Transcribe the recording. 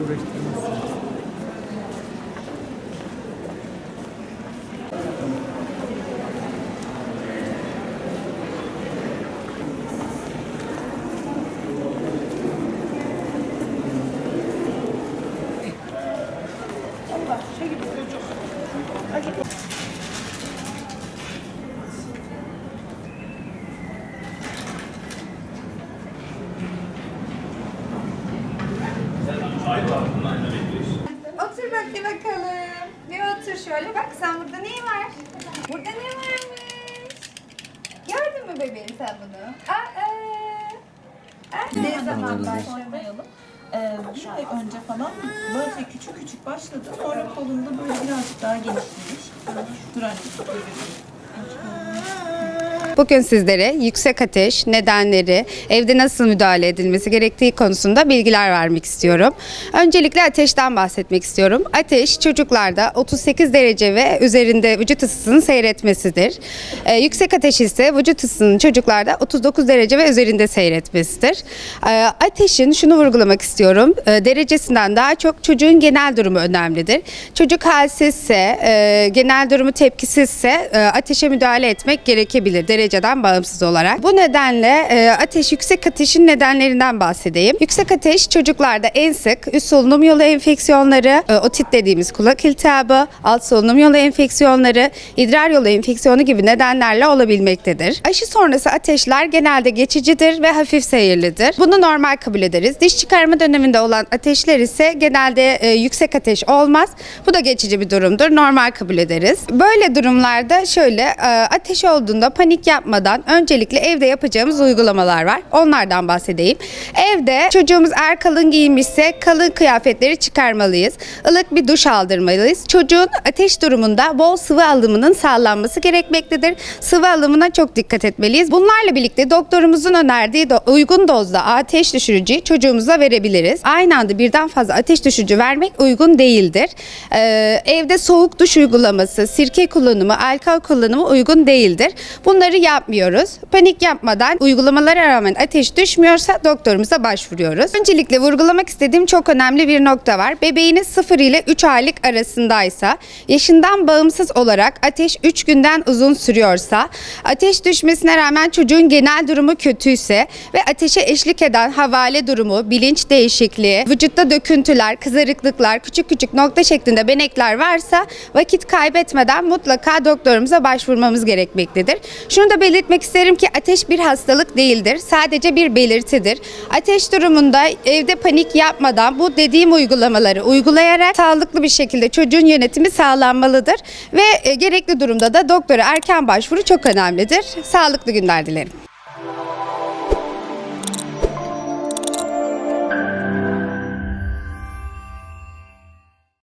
uğraştırmasın. Otur bakalım. Bir otur şöyle. Bak sen burada ne var? Burada ne varmış? Gördün mü bebeğim sen bunu? Ne zaman başladı? Sormayalım. Bir ay önce falan böyle küçük küçük başladı. Sonra kolunda böyle birazcık daha genişlemiş. Dur anne. Bugün sizlere yüksek ateş nedenleri, evde nasıl müdahale edilmesi gerektiği konusunda bilgiler vermek istiyorum. Öncelikle ateşten bahsetmek istiyorum. Ateş çocuklarda 38 derece ve üzerinde vücut ısısının seyretmesidir. Yüksek ateş ise vücut ısısının çocuklarda 39 derece ve üzerinde seyretmesidir. Ateşin şunu vurgulamak istiyorum. Derecesinden daha çok çocuğun genel durumu önemlidir. Çocuk halsizse, genel durumu tepkisizse ateşe müdahale etmek gerekebilir dereceden bağımsız olarak. Bu nedenle yüksek ateşin nedenlerinden bahsedeyim. Yüksek ateş çocuklarda en sık üst solunum yolu enfeksiyonları, otit dediğimiz kulak iltihabı, alt solunum yolu enfeksiyonları, idrar yolu enfeksiyonu gibi nedenlerle olabilmektedir. Aşı sonrası ateşler genelde geçicidir ve hafif seyirlidir. Bunu normal kabul ederiz. Diş çıkarma döneminde olan ateşler ise genelde yüksek ateş olmaz. Bu da geçici bir durumdur. Normal kabul ederiz. Böyle durumlarda şöyle ateş olduğunda panik yapmadan öncelikle evde yapacağımız uygulamalar var. Onlardan bahsedeyim. Evde çocuğumuz eğer kalın giyinmişse kalın kıyafetleri çıkarmalıyız. Ilık bir duş aldırmalıyız. Çocuğun ateş durumunda bol sıvı alımının sağlanması gerekmektedir. Sıvı alımına çok dikkat etmeliyiz. Bunlarla birlikte doktorumuzun önerdiği uygun dozda ateş düşürücüyü çocuğumuza verebiliriz. Aynı anda birden fazla ateş düşürücü vermek uygun değildir. Evde soğuk duş uygulaması, sirke kullanımı, alkol kullanımı uygun değildir. Bunları yapmıyoruz. Panik yapmadan uygulamalara rağmen ateş düşmüyorsa doktorumuza başvuruyoruz. Öncelikle vurgulamak istediğim çok önemli bir nokta var. Bebeğiniz 0 ile 3 aylık arasındaysa, yaşından bağımsız olarak ateş 3 günden uzun sürüyorsa, ateş düşmesine rağmen çocuğun genel durumu kötüyse ve ateşe eşlik eden havale durumu, bilinç değişikliği, vücutta döküntüler, kızarıklıklar, küçük küçük nokta şeklinde benekler varsa vakit kaybetmeden mutlaka doktorumuza başvurmamız gerekmektedir. Şunu da belirtmek isterim ki ateş bir hastalık değildir. Sadece bir belirtidir. Ateş durumunda evde panik yapmadan bu dediğim uygulamaları uygulayarak sağlıklı bir şekilde çocuğun yönetimi sağlanmalıdır ve gerekli durumda da doktora erken başvuru çok önemlidir. Sağlıklı günler dilerim.